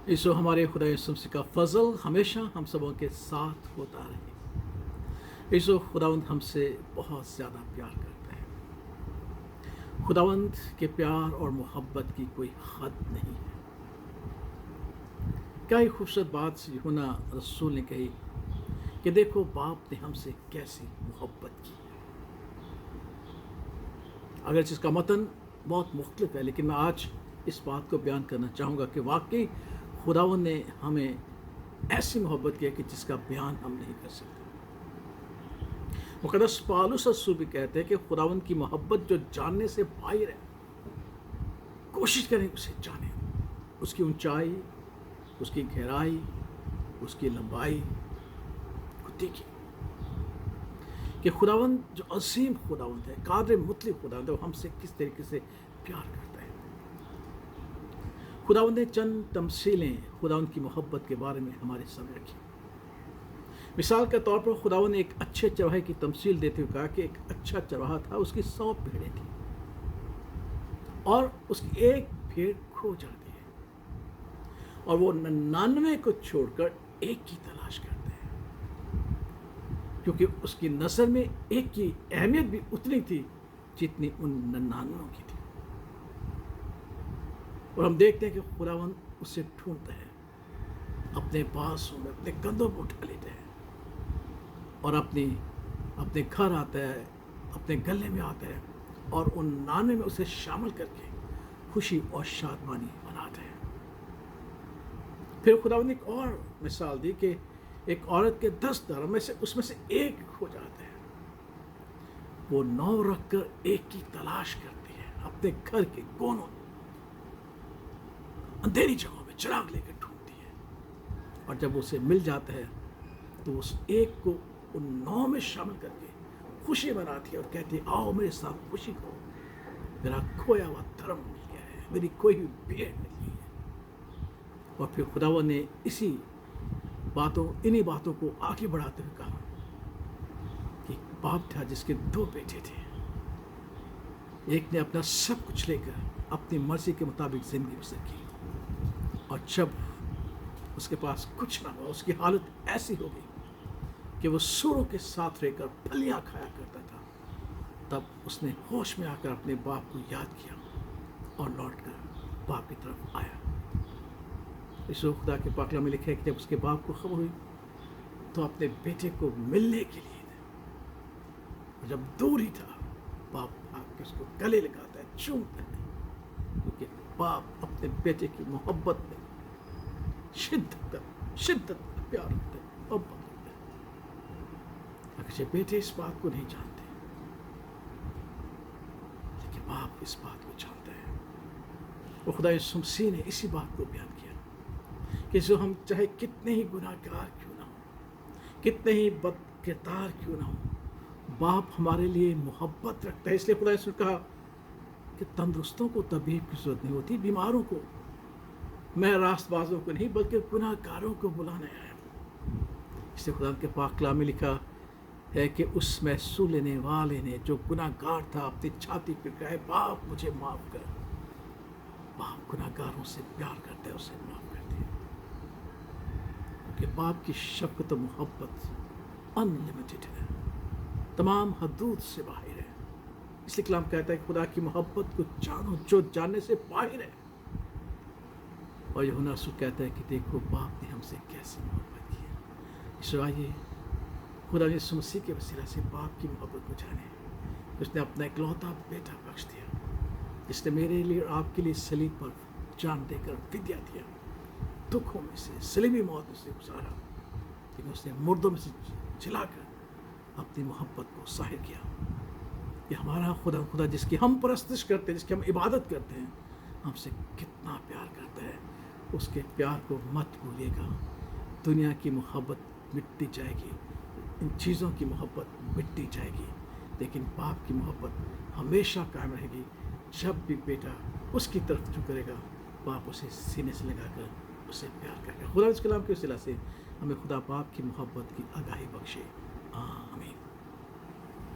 इसो हमारे खुदा यीशु मसीह का फजल हमेशा हम सबों के साथ होता रहे। इसो खुदावंद हमसे बहुत ज़्यादा प्यार करते हैं। खुदावंद के प्यार और मोहब्बत की कोई हद नहीं है। क्या ही खूबसूरत बात यूहन्ना रसूल ने कही कि देखो बाप ने हमसे कैसी मोहब्बत की। अगर जिसका मतन बहुत मुख्तलिफ है, लेकिन मैं आज इस बात को बयान करना चाहूँगा कि वाकई खुदावंद ने हमें ऐसी मोहब्बत की है कि जिसका बयान हम नहीं कर सकते। मुक़द्दस पौलुस रसूल भी कहते हैं कि खुदावंद की मोहब्बत जो जानने से बाहर है, कोशिश करें उसे जाने, उसकी ऊंचाई, उसकी गहराई, उसकी लंबाई को देखिए कि खुदावंद जो असीम खुदावंद है, कादिर मुतलक खुदावंद है, वो हमसे किस तरीके से प्यार करता है। खुदावंद ने चंद तमसीलें खुदावंद की मोहब्बत के बारे में हमारे सामने रखी। मिसाल के तौर पर खुदावंद ने एक अच्छे चरवाहे की तमसील देते हुए कहा कि एक अच्छा चरवाहा था, उसकी 100 भेड़ें थी और उसकी एक भेड़ खो जाती है और वो 99 को छोड़कर एक की तलाश करते हैं, क्योंकि उसकी नज़र में एक की अहमियत भी उतनी थी जितनी उन 99 की थी। और हम देखते हैं कि खुदावंद उसे ढूंढते हैं, अपने बाजों में अपने कंधों पर उठा लेते हैं और अपने घर आता है, अपने गले में आता है और उन 99 में उसे शामिल करके खुशी और शादमानी मनाते हैं। फिर खुदावंद ने एक और मिसाल दी कि एक औरत के 10 दर में से उसमें से एक खो जाते हैं। वो 9 रखकर एक की तलाश करती है, अपने घर के कोनों अंधेरी जगहों में चिराग लेकर ढूंढती है और जब उसे मिल जाता है तो उस एक को उन 9 में शामिल करके खुशी मनाती है और कहती है, आओ मेरे साथ खुशी करो, मेरा खोया हुआ धर्म मिल गया है, मेरी कोई भी भेड़ मिल गई है। और फिर खुदावंद ने इन्हीं बातों को आगे बढ़ाते हुए कहा कि बाप था जिसके 2 बेटे थे। एक ने अपना सब कुछ लेकर अपनी मर्जी के मुताबिक जिंदगी बसर की और जब उसके पास कुछ ना हुआ, उसकी हालत ऐसी हो गई कि वो सूरों के साथ रहकर फलियां खाया करता था, तब उसने होश में आकर अपने बाप को याद किया और लौटकर बाप की तरफ आया। इस खुदा के पाकला में लिखा है कि जब उसके बाप को खबर हुई तो अपने बेटे को मिलने के लिए, और जब दूर ही था, बाप आके उसको गले लगाता है, चूमता है, क्योंकि बाप अपने बेटे की मोहब्बत में शिद्दत प्यार रखते हैं, मोहब्बत रखते हैं। अगर बेटे इस बात को नहीं जानते, लेकिन बाप इस बात को जानते हैं। और खुदा यीशु मसीह ने इसी बात को बयान किया कि जो हम चाहे कितने ही गुनाहगार क्यों ना हो, कितने ही बदकिरदार क्यों ना हो, बाप हमारे लिए मोहब्बत रखता है। इसलिए खुदा यीशु ने कहा कि तंदुरुस्तों को तबीब की जरूरत नहीं होती, बीमारों को, मैं रास्तबाजों को नहीं बल्कि गुनाहगारों को बुलाने आया। इसलिए खुदा के पाक कलाम में लिखा है कि उस महसूल लेने वाले ने जो गुनाहगार था अपनी छाती पर कहा, बाप मुझे माफ़ कर। बाप गुनाहगारों से प्यार करते हैं, उसे माफ़ करते हैं, क्योंकि बाप की शफ़क़त और मोहब्बत अनलिमिटेड है, तमाम हदूद से बाहर है। इसलिए कलाम कहता है कि खुदा की मोहब्बत को जानो जो जानने से बाहर है। और यूहन्ना रसूल कहता है कि देखो बाप ने हमसे कैसी मोहब्बत की है। इसलिए आइए खुदा यीशु मसीह के वसीला से बाप की मोहब्बत को जाने। उसने अपना इकलौता बेटा बख्श दिया, जिसने मेरे लिए और आपके लिए सलीब पर जान देकर फिदिया दिया, दुखों में से, सलीबी मौत में से गुजारा, लेकिन उसने मुर्दों में से जिलाकर अपनी मोहब्बत को ज़ाहिर किया। कि हमारा खुदा जिसकी हम परस्तिश करते हैं, जिसकी हम इबादत करते हैं, हमसे कितना प्यार करता है। उसके प्यार को मत भूलिएगा। दुनिया की मोहब्बत मिटती जाएगी, इन चीज़ों की मोहब्बत मिटती जाएगी, लेकिन बाप की मोहब्बत हमेशा कायम रहेगी। जब भी बेटा उसकी तरफ झुकेगा, बाप उसे सीने से लगाकर उसे प्यार करेगा। खुदा इस कलाम के वसीला से हमें खुदा बाप की मोहब्बत की आगाही बख्शे। आमीन।